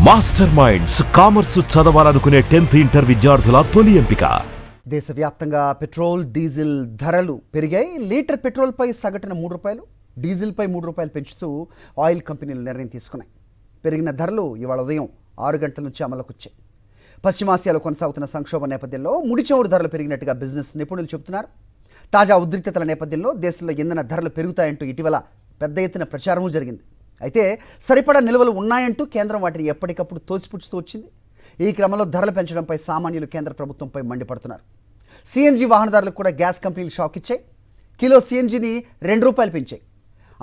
Master minds commerce చదవాలనుకునే 10th inter విద్యార్థుల తొలి ఎంపిక. దేశవ్యాప్తంగా పెట్రోల్ డీజిల్ ధరలు పెరిగాయి. లీటర్ పెట్రోల్పై సగటున ₹3, డీజిల్పై ₹3 పెంచుతూ ఆయిల్ కంపెనీలు నిర్ణయం తీసుకున్నాయి. పెరిగిన ధరలు ఇవాళ ఉదయం 6 గంటల నుంచి అమలుకు వచ్చాయి. పశ్చిమాసియాలో కొనసాగుతున్న సంక్షోభం నేపథ్యంలో ముడి చమురు ధరలు పెరిగినట్టుగా బిజినెస్ నిపుణులు చెబుతున్నారు. తాజా ఉద్రిక్తతల నేపథ్యంలో దేశంలో ఇంధన ధరలు పెరుగుతాయంటూ ఇటీవల పెద్ద ఎత్తున ప్రచారమూ జరిగింది. అయితే సరిపడా నిల్వలు ఉన్నాయంటూ కేంద్రం వాటిని ఎప్పటికప్పుడు తోసిపుచ్చుతూ వచ్చింది. ఈ క్రమంలో ధరలు పెంచడంపై సామాన్యులు కేంద్ర ప్రభుత్వంపై మండిపడుతున్నారు. సిఎన్జి వాహనదారులకు కూడా గ్యాస్ కంపెనీలు షాక్ ఇచ్చాయి. కిలో సిఎన్జిని ₹2 పెంచాయి.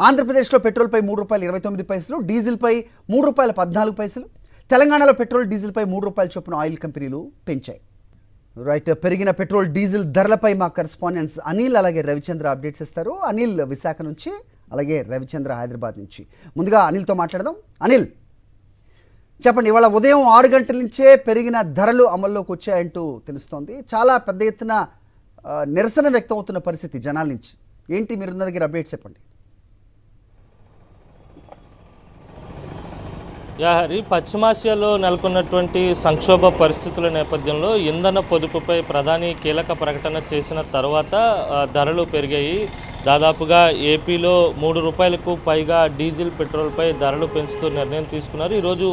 ఆంధ్రప్రదేశ్లో పెట్రోల్పై ₹3.29, డీజిల్పై ₹3.14. తెలంగాణలో పెట్రోల్ డీజిల్పై ₹3 చొప్పున ఆయిల్ కంపెనీలు పెంచాయి. రైట్, పెరిగిన పెట్రోల్ డీజిల్ ధరలపై మా కరెస్పాండెంట్స్ అనిల్ అలాగే రవిచంద్ర అప్డేట్స్ ఇస్తారు. అనిల్ విశాఖ నుంచి, అలాగే రవిచంద్ర హైదరాబాద్ నుంచి. ముందుగా అనిల్తో మాట్లాడదాం. అనిల్, చెప్పండి, ఇవాళ ఉదయం 6 గంటల నుంచే పెరిగిన ధరలు అమల్లోకి వచ్చాయంటూ తెలుస్తోంది. చాలా పెద్ద ఎత్తున నిరసన వ్యక్తం అవుతున్న పరిస్థితి జనాల నుంచి. ఏంటి మీరున్న దగ్గర అప్డేట్స్ చెప్పండి. హరి, పశ్చిమాసియాలో నెలకొన్నటువంటి సంక్షోభ పరిస్థితుల నేపథ్యంలో ఇంధన పొదుపుపై ప్రధాని కీలక ప్రకటన చేసిన తర్వాత ధరలు పెరిగాయి. దాదాపుగా ఏపీలో ₹3కు పైగా డీజిల్ పెట్రోల్పై ధరలు పెంచుతూ నిర్ణయం తీసుకున్నారు. ఈరోజు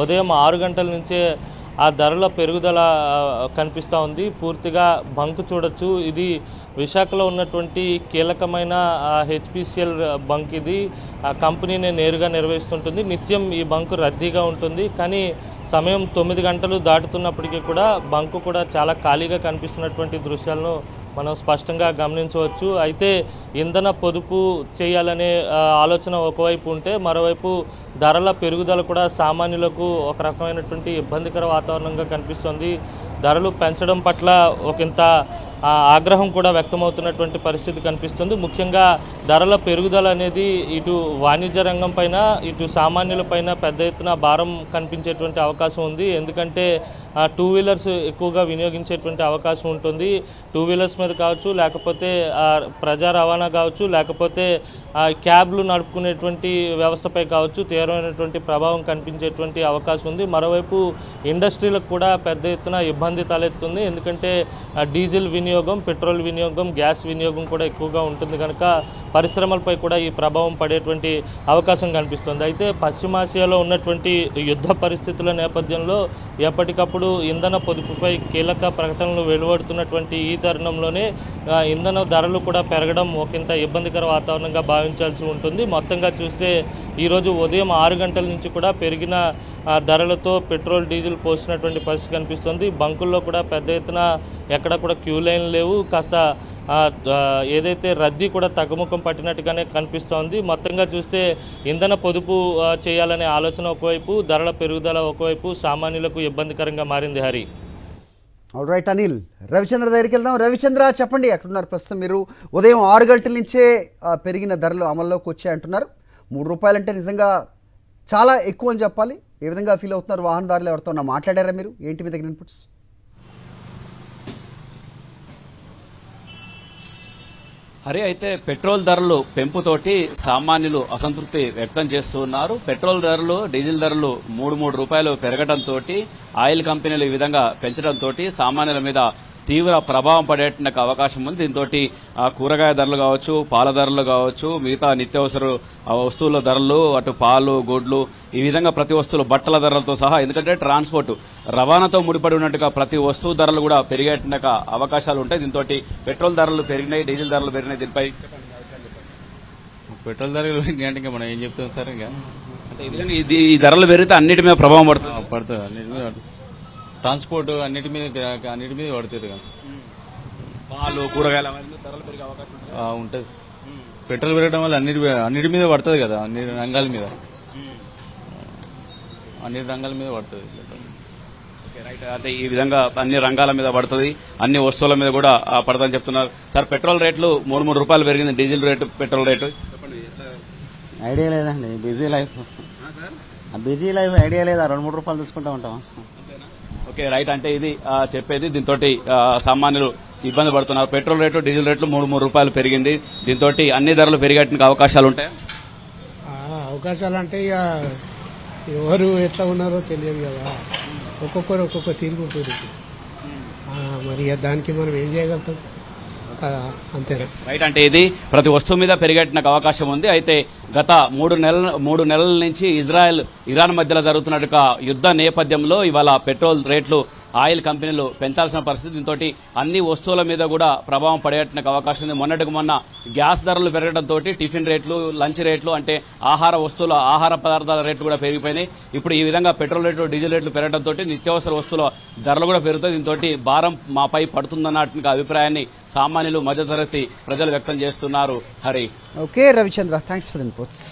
ఉదయం 6 గంటల నుంచే ఆ ధరల పెరుగుదల కనిపిస్తూ ఉంది. పూర్తిగా బంక్ చూడొచ్చు. ఇది విశాఖలో ఉన్నటువంటి కీలకమైన హెచ్పిసిఎల్ బంక్. ఇది ఆ కంపెనీని నేరుగా నిర్వహిస్తుంటుంది. నిత్యం ఈ బంకు రద్దీగా ఉంటుంది. కానీ సమయం 9 గంటలు దాటుతున్నప్పటికీ కూడా బంకు కూడా చాలా ఖాళీగా కనిపిస్తున్నటువంటి దృశ్యాలను మనం స్పష్టంగా గమనించవచ్చు. అయితే ఇంధన పొదుపు చేయాలనే ఆలోచన ఒకవైపు ఉంటే, మరోవైపు ధరల పెరుగుదల కూడా సామాన్యులకు ఒక రకమైనటువంటి ఇబ్బందికర వాతావరణంగా కనిపిస్తుంది. ధరలు పెంచడం పట్ల ఒకంత ఆగ్రహం కూడా వ్యక్తమవుతున్నటువంటి పరిస్థితి కనిపిస్తుంది. ముఖ్యంగా ధరల పెరుగుదల అనేది ఇటు వాణిజ్య రంగం పైన, ఇటు సామాన్యుల పైన పెద్ద ఎత్తున భారం కనిపించేటువంటి అవకాశం ఉంది. ఎందుకంటే 2 వీలర్స్ ఎక్కువగా వినియోగించేటువంటి అవకాశం ఉంటుంది. 2 వీలర్స్ మీద కావచ్చు, లేకపోతే ప్రజా రవాణా కావచ్చు, లేకపోతే క్యాబ్లు నడుపుకునేటువంటి వ్యవస్థపై కావచ్చు తీవ్రమైనటువంటి ప్రభావం కనిపించేటువంటి అవకాశం ఉంది. మరోవైపు ఇండస్ట్రీలకు కూడా పెద్ద ఎత్తున ఇబ్బంది తలెత్తుంది. ఎందుకంటే డీజిల్ వినియోగం, పెట్రోల్ వినియోగం, గ్యాస్ వినియోగం కూడా ఎక్కువగా ఉంటుంది కనుక పరిశ్రమలపై కూడా ఈ ప్రభావం పడేటువంటి అవకాశం కనిపిస్తుంది. అయితే పశ్చిమాసియాలో ఉన్నటువంటి యుద్ధ పరిస్థితుల నేపథ్యంలో ఎప్పటికప్పుడు ఇంధన పొదుపుపై కీలక ప్రకటనలు వెలువడుతున్నటువంటి ఈ తరుణంలోనే ఇంధన ధరలు కూడా పెరగడం ఒకంత ఇబ్బందికర వాతావరణంగా భావించాల్సి ఉంటుంది. మొత్తంగా చూస్తే ఈరోజు ఉదయం 6 గంటల నుంచి కూడా పెరిగిన ధరలతో పెట్రోల్ డీజిల్ పోసినటువంటి పరిస్థితి కనిపిస్తుంది. బంకుల్లో కూడా పెద్ద ఎత్తున ఎక్కడ కూడా క్యూ లైన్లు లేవు. కాస్త ఏదైతే రద్దీ కూడా తగ్గుముఖం పట్టినట్టుగానే కనిపిస్తోంది. మొత్తంగా చూస్తే ఇంధన పొదుపు చేయాలనే ఆలోచన ఒకవైపు, ధరల పెరుగుదల ఒకవైపు సామాన్యులకు ఇబ్బందికరంగా మారింది. హరి, రైట్ అనిల్. రవిచంద్ర దగ్గరికి వెళ్దాం. రవిచంద్ర, చెప్పండి, ఎక్కడున్నారు ప్రస్తుతం మీరు? ఉదయం 6 గంటల నుంచే పెరిగిన ధరలు అమల్లోకి వచ్చాయంటున్నారు. ₹3 అంటే నిజంగా చాలా ఎక్కువ అని చెప్పాలి. ఏ విధంగా ఫీల్ అవుతున్నారు వాహనదారులు? ఎవరితో మాట్లాడారా మీరు? ఏంటి మీ దగ్గర ఇన్పుట్స్? హరి, అయితే పెట్రోల్ ధరలు పెంపుతోటి సామాన్యులు అసంతృప్తి వ్యక్తం చేస్తున్నారు. పెట్రోల్ ధరలు, డీజిల్ ధరలు ₹3 పెరగడంతో, ఆయిల్ కంపెనీలు ఈ విధంగా పెంచడంతో సామాన్యుల మీద తీవ్ర ప్రభావం పడేటువంటి అవకాశం ఉంది. దీంతో కూరగాయ ధరలు కావచ్చు, పాల ధరలు కావచ్చు, మిగతా నిత్యావసర వస్తువుల ధరలు, అటు పాలు, గుడ్లు, ఈ విధంగా ప్రతి వస్తువులు, బట్టల ధరలతో సహా, ఎందుకంటే ట్రాన్స్పోర్ట్ రవాణాతో ముడిపడి ఉన్నట్టుగా ప్రతి వస్తువు ధరలు కూడా పెరిగేట అవకాశాలు ఉంటాయి. దీంతో పెట్రోల్ ధరలు పెరిగినాయి, డీజిల్ ధరలు పెరిగినాయి. దీనిపై పెట్రోల్ ధరలు అంటే మనం ఏం చెప్తాం సార్? ఇంకా అంటే ఈ ధరలు పెరిగితే అన్నిటి మీద ప్రభావం పడుతుంది. అన్నిటి మీద ట్రాన్స్పోర్ట్ అన్నిటి మీద పడుతుంది కదా. పాలు, కూరగాయల ధరలు పెరిగే అవకాశం ఉంటుంది. పెట్రోల్ పెరగడం వల్ల అన్నిటి మీద పడుతుంది కదా. అన్ని రంగాల మీద పడుతుంది. అంటే ఈ విధంగా అన్ని రంగాల మీద పడుతుంది, అన్ని వస్తువుల మీద కూడా పడతాని చెప్తున్నారు. సార్, పెట్రోల్ రేట్లు ₹3 పెరిగింది, diesel rate, petrol rate idea లేదండి. బిజీ లైఫ్ ఐడియా లేదా? ₹2-3 తీసుకుంటా ఉంటాం. Okay, right. అంటే ఇది చెప్పేది. దీంతో సామాన్యులు ఇబ్బంది పడుతున్నారు. పెట్రోల్ రేటు, డీజిల్ రేట్లు ₹3 పెరిగింది. దీంతో అన్ని ధరలు పెరిగేటువంటి అవకాశాలు ఉంటాయి. అవకాశాలు అంటే ఇక ఎవరు ఎట్లా ఉన్నారో తెలియదు కదా, ఒక్కొక్కరు ఒక్కొక్క తిరుగుతుంది. మరి దానికి మనం ఏం చేయగలుగుతాం కదా, అంతేనా? రైట్. అంటే ఇది ప్రతి వస్తువు మీద పెరిగేట అవకాశం ఉంది. అయితే గత మూడు నెలల నుంచి ఇజ్రాయెల్ ఇరాన్ మధ్యలో జరుగుతున్న యుద్ధ నేపథ్యంలో ఇవాళ పెట్రోల్ రేట్లు ఆయిల్ కంపెనీలు పెంచాల్సిన పరిస్థితి. దీంతో అన్ని వస్తువుల మీద కూడా ప్రభావం పడేట అవకాశం ఉంది. మొన్నటికి మొన్న గ్యాస్ ధరలు పెరగడంతో టిఫిన్ రేట్లు, లంచ్ రేట్లు, అంటే ఆహార పదార్థాల రేట్లు కూడా పెరిగిపోయినాయి. ఇప్పుడు ఈ విధంగా పెట్రోల్ రేట్లు, డీజిల్ రేట్లు పెరగడంతో నిత్యావసర వస్తువుల ధరలు కూడా పెరుగుతాయి. దీంతో భారం మాపై పడుతుందన్న అభిప్రాయాన్ని సామాన్యులు, మధ్యతరగతి ప్రజలు వ్యక్తం చేస్తున్నారు. Hari. Okay Ravichandra, thanks for the inputs.